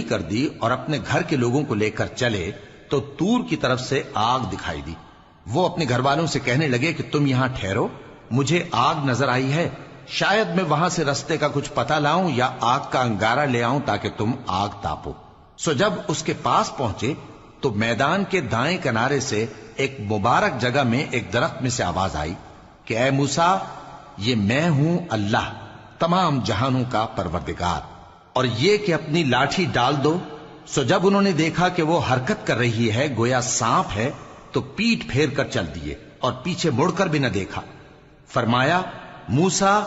کر دی اور اپنے گھر کے لوگوں کو لے کر چلے تو تور کی طرف سے آگ دکھائی دی۔ وہ اپنے گھر والوں سے کہنے لگے کہ تم یہاں ٹھہرو، مجھے آگ نظر آئی ہے، شاید میں وہاں سے رستے کا کچھ پتہ لاؤں یا آگ کا انگارہ لے آؤں تاکہ تم آگ تاپو۔ سو جب اس کے پاس پہنچے تو میدان کے دائیں کنارے سے ایک مبارک جگہ میں ایک درخت میں سے آواز آئی کہ اے موسیٰ، یہ میں ہوں اللہ، تمام جہانوں کا پروردگار، اور یہ کہ اپنی لاٹھی ڈال دو۔ سو جب انہوں نے دیکھا کہ وہ حرکت کر رہی ہے گویا سانپ ہے تو پیٹ پھیر کر چل دیے اور پیچھے مڑ کر بھی نہ دیکھا۔ فرمایا موسیٰ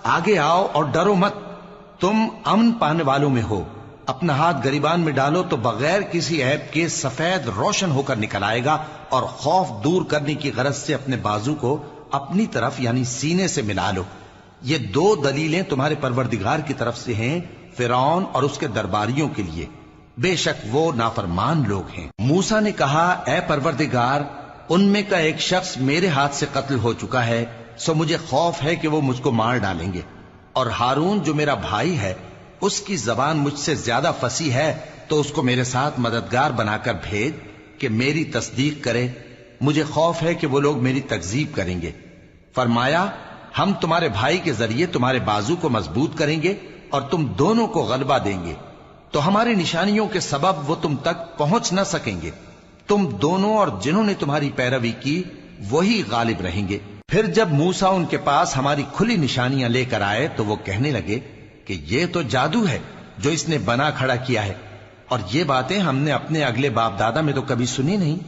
آگے آؤ اور ڈرو مت، تم امن پانے والوں میں ہو، اپنا ہاتھ گریبان میں ڈالو تو بغیر کسی عیب کے سفید روشن ہو کر نکل آئے گا، اور خوف دور کرنے کی غرض سے اپنے بازو کو اپنی طرف یعنی سینے سے ملا لو۔ یہ دو دلیلیں تمہارے پروردگار کی طرف سے ہیں فرعون اور اس کے درباریوں کے لیے، بے شک وہ نافرمان لوگ ہیں۔ موسیٰ نے کہا اے پروردگار، ان میں کا ایک شخص میرے ہاتھ سے قتل ہو چکا ہے، سو مجھے خوف ہے کہ وہ مجھ کو مار ڈالیں گے، اور ہارون جو میرا بھائی ہے اس کی زبان مجھ سے زیادہ فصیح ہے، تو اس کو میرے ساتھ مددگار بنا کر بھیج کہ میری تصدیق کرے، مجھے خوف ہے کہ وہ لوگ میری تکذیب کریں گے۔ فرمایا ہم تمہارے بھائی کے ذریعے تمہارے بازو کو مضبوط کریں گے اور تم دونوں کو غلبہ دیں گے، تو ہماری نشانیوں کے سبب وہ تم تک پہنچ نہ سکیں گے، تم دونوں اور جنہوں نے تمہاری پیروی کی وہی غالب رہیں گے۔ پھر جب موسیٰ ان کے پاس ہماری کھلی نشانیاں لے کر آئے تو وہ کہنے لگے کہ یہ تو جادو ہے جو اس نے بنا کھڑا کیا ہے، اور یہ باتیں ہم نے اپنے اگلے باپ دادا میں تو کبھی سنی نہیں۔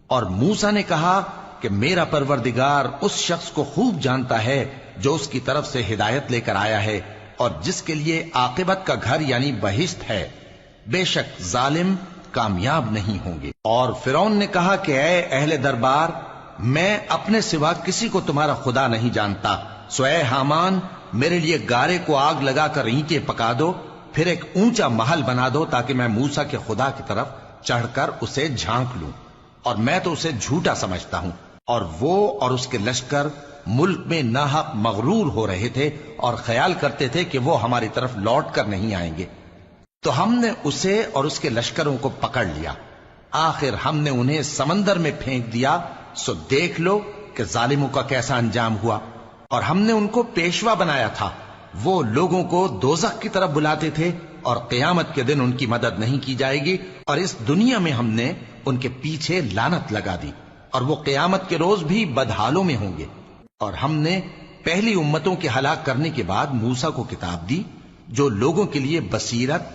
اور موسیٰ نے کہا کہ میرا پروردگار اس شخص کو خوب جانتا ہے جو اس کی طرف سے ہدایت لے کر آیا ہے اور جس کے لیے عاقبت کا گھر یعنی بہشت ہے، بے شک ظالم کامیاب نہیں ہوں گے۔ اور فرعون نے کہا کہ اے اہل دربار، میں اپنے سوا کسی کو تمہارا خدا نہیں جانتا، سو اے حامان میرے لیے گارے کو آگ لگا کر اینٹیں پکا دو، پھر ایک اونچا محل بنا دو تاکہ میں موسیٰ کے خدا کی طرف چڑھ کر اسے جھانک لوں، اور میں تو اسے جھوٹا سمجھتا ہوں۔ اور وہ اور اس کے لشکر ملک میں ناحق مغرور ہو رہے تھے اور خیال کرتے تھے کہ وہ ہماری طرف لوٹ کر نہیں آئیں گے، تو ہم نے اسے اور اس کے لشکروں کو پکڑ لیا، آخر ہم نے انہیں سمندر میں پھینک دیا، سو دیکھ لو کہ ظالموں کا کیسا انجام ہوا۔ اور ہم نے ان کو پیشوا بنایا تھا، وہ لوگوں کو دوزخ کی طرف بلاتے تھے، اور قیامت کے دن ان کی مدد نہیں کی جائے گی، اور اس دنیا میں ہم نے ان کے پیچھے لعنت لگا دی، اور وہ قیامت کے روز بھی بدحالوں میں ہوں گے۔ اور ہم نے پہلی امتوں کے ہلاک کرنے کے بعد موسیٰ کو کتاب دی جو لوگوں کے لیے بصیرت